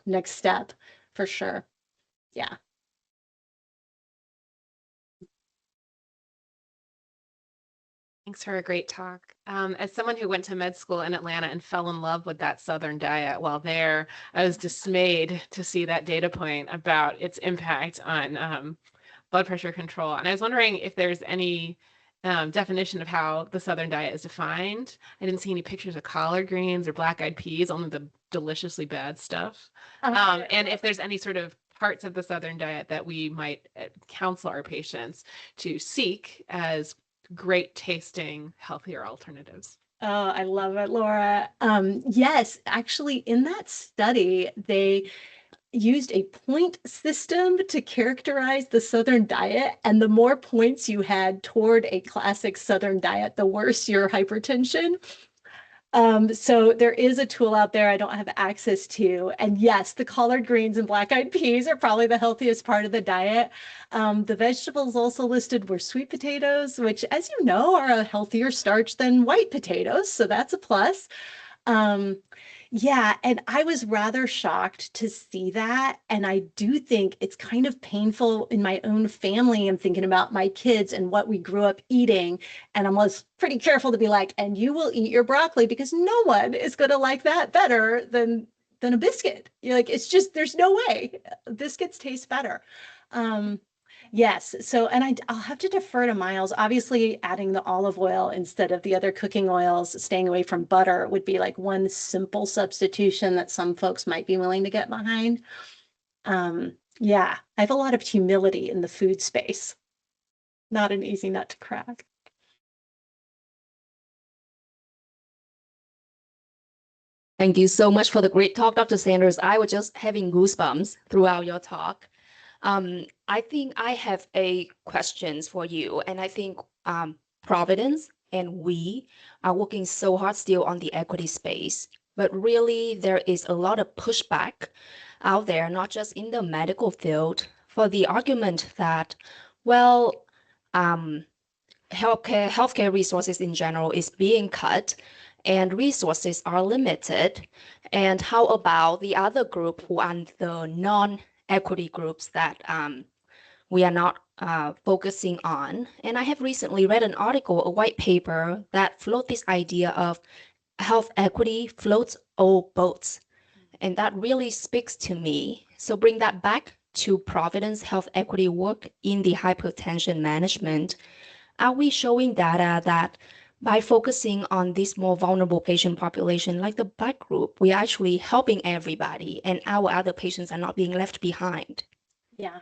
next step for sure. Yeah. Thanks for a great talk. As someone who went to med school in Atlanta and fell in love with that Southern diet while there, I was dismayed to see that data point about its impact on blood pressure control. And I was wondering if there's any definition of how the Southern diet is defined. I didn't see any pictures of collard greens or black-eyed peas, only the deliciously bad stuff. And if there's any sort of parts of the Southern diet that we might counsel our patients to seek as great tasting, healthier alternatives. Oh, I love it, Laura. Yes, actually, in that study, they used a point system to characterize the Southern diet. And the more points you had toward a classic Southern diet, the worse your hypertension. So there is a tool out there I don't have access to. And yes, the collard greens and black-eyed peas are probably the healthiest part of the diet. The vegetables also listed were sweet potatoes, which, as you know, are a healthier starch than white potatoes. So that's a plus. Yeah, and I was rather shocked to see that. And I do think it's kind of painful in my own family. I'm thinking about my kids and what we grew up eating. And I was pretty careful to be like, and you will eat your broccoli because no one is going to like that better than a biscuit. You're like, it's just, there's no way. Biscuits taste better. Yes. So, and I'll have to defer to Miles. Obviously, adding the olive oil instead of the other cooking oils, staying away from butter would be like one simple substitution that some folks might be willing to get behind. Yeah, I have a lot of humility in the food space. Not an easy nut to crack. Thank you so much for the great talk, Dr. Sanders. I was just having goosebumps throughout your talk. I think I have a questions for you, and I think Providence and we are working so hard still on the equity space, but really there is a lot of pushback out there, not just in the medical field, for the argument that, well, healthcare resources in general is being cut and resources are limited. And how about the other group who are the non-equity groups that we are not focusing on? And I have recently read an article, a white paper that float this idea of health equity floats all boats. And that really speaks to me. So bring that back to Providence health equity work in the hypertension management. Are we showing data that by focusing on this more vulnerable patient population, like the Black group, we're actually helping everybody and our other patients are not being left behind? Yeah.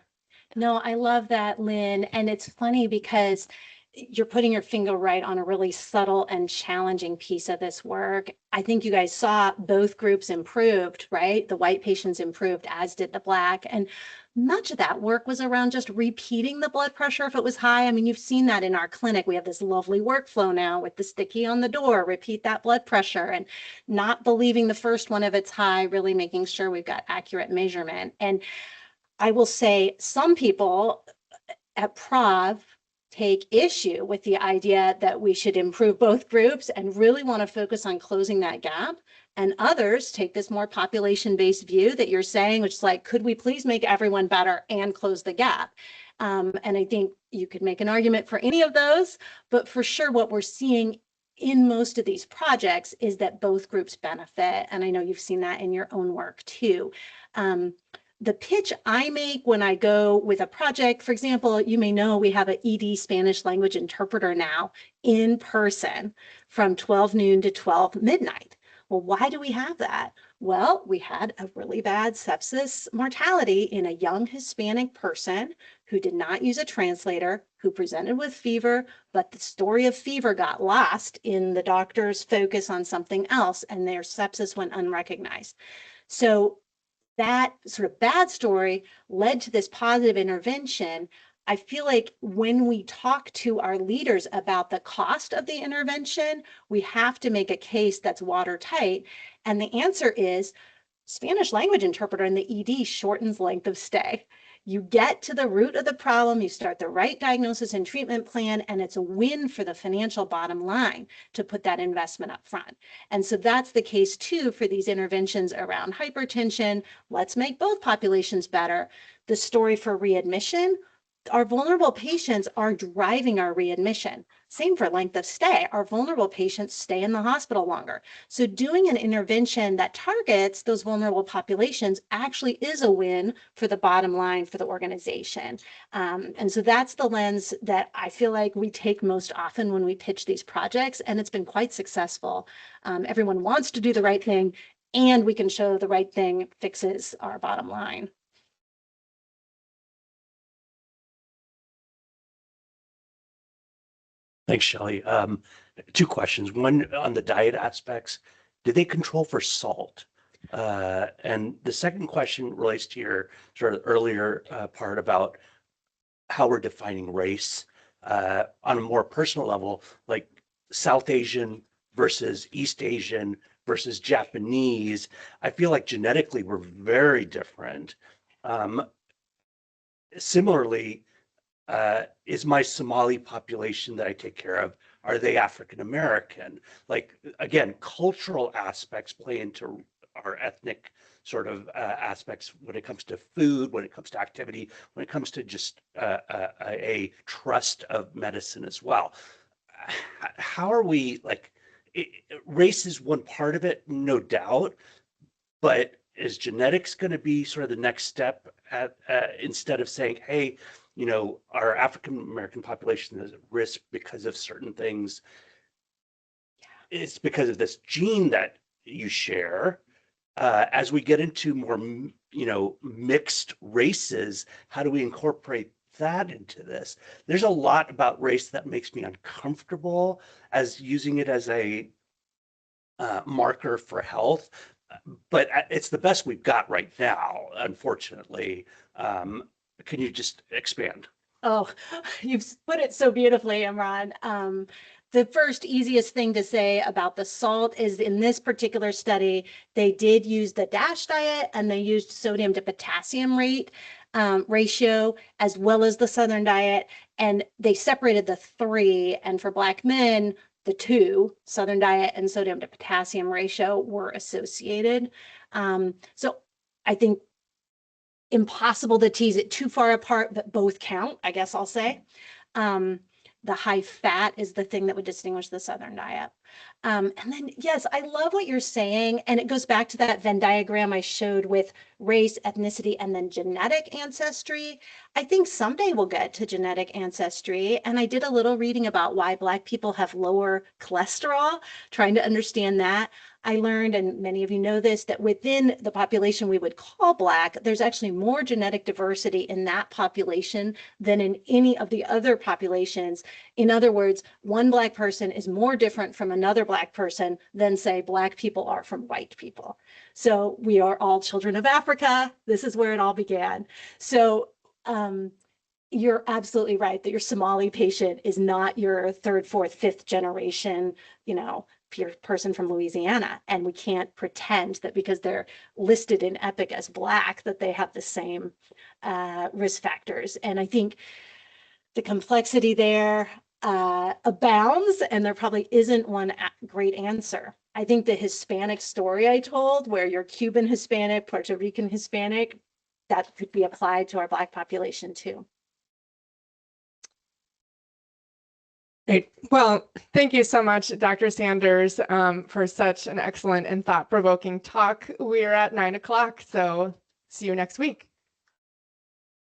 No, I love that, Lynn. And it's funny because you're putting your finger right on a really subtle and challenging piece of this work. I think you guys saw both groups improved, right? The white patients improved, as did the black. And much of that work was around just repeating the blood pressure if it was high. I mean, you've seen that in our clinic. We have this lovely workflow now with the sticky on the door, repeat that blood pressure, and not believing the first one if it's high, really making sure we've got accurate measurement. And I will say some people at Prov take issue with the idea that we should improve both groups and really want to focus on closing that gap. And others take this more population-based view that you're saying, which is like, could we please make everyone better and close the gap? And I think you could make an argument for any of those, but for sure what we're seeing in most of these projects is that both groups benefit. And I know you've seen that in your own work too. The pitch I make when I go with a project, for example, you may know we have an ED Spanish language interpreter now in person from 12 noon to 12 midnight. Well, why do we have that? Well, we had a really bad sepsis mortality in a young Hispanic person who did not use a translator, who presented with fever, but the story of fever got lost in the doctor's focus on something else and their sepsis went unrecognized. So that sort of bad story led to this positive intervention. I feel like when we talk to our leaders about the cost of the intervention, we have to make a case that's watertight. And the answer is Spanish language interpreter in the ED shortens length of stay. You get to the root of the problem, you start the right diagnosis and treatment plan, and it's a win for the financial bottom line to put that investment up front. And so that's the case too for these interventions around hypertension. Let's make both populations better. The story for readmission, our vulnerable patients are driving our readmission. Same for length of stay. Our vulnerable patients stay in the hospital longer. So doing an intervention that targets those vulnerable populations actually is a win for the bottom line for the organization. And so that's the lens that I feel like we take most often when we pitch these projects, and it's been quite successful. Everyone wants to do the right thing, and we can show the right thing fixes our bottom line. Thanks, Shelley. Two questions. One on the diet aspects. Did they control for salt? And the second question relates to your sort of earlier part about how we're defining race on a more personal level, like South Asian versus East Asian versus Japanese. I feel like genetically we're very different. Similarly, is my Somali population that I take care of, are they African American? Like, again, cultural aspects play into our ethnic sort of aspects when it comes to food, when it comes to activity, when it comes to just a trust of medicine as well. How are we, like, race is one part of it, no doubt, but is genetics going to be sort of the next step at instead of saying, hey, you know, our African American population is at risk because of certain things. It's because of this gene that you share. As we get into more, you know, mixed races, how do we incorporate that into this? There's a lot about race that makes me uncomfortable as using it as a marker for health, but it's the best we've got right now, unfortunately. Can you just expand? Oh, you've put it so beautifully, Imran. The first easiest thing to say about the salt is in this particular study, they did use the DASH diet and they used sodium to potassium ratio as well as the Southern diet. And they separated the three. And for Black men, the two, Southern diet and sodium to potassium ratio, were associated. So I think impossible to tease it too far apart, but both count, I guess I'll say. The high fat is the thing that would distinguish the Southern diet. And then, yes, I love what you're saying. And it goes back to that Venn diagram I showed with race, ethnicity, and then genetic ancestry. I think someday we'll get to genetic ancestry. And I did a little reading about why Black people have lower cholesterol, trying to understand that. I learned, and many of you know this, that within the population we would call Black, there's actually more genetic diversity in that population than in any of the other populations. In other words, one Black person is more different from another Black person than, say, Black people are from white people. So we are all children of Africa. This is where it all began. So you're absolutely right that your Somali patient is not your third, fourth, fifth generation, person from Louisiana. And we can't pretend that because they're listed in Epic as Black, that they have the same risk factors. And I think the complexity there abounds, and there probably isn't one great answer. I think the Hispanic story I told, where you're Cuban Hispanic, Puerto Rican Hispanic, that could be applied to our Black population too. Great. Well, thank you so much, Dr. Sanders, for such an excellent and thought-provoking talk. We're at 9 o'clock, so see you next week.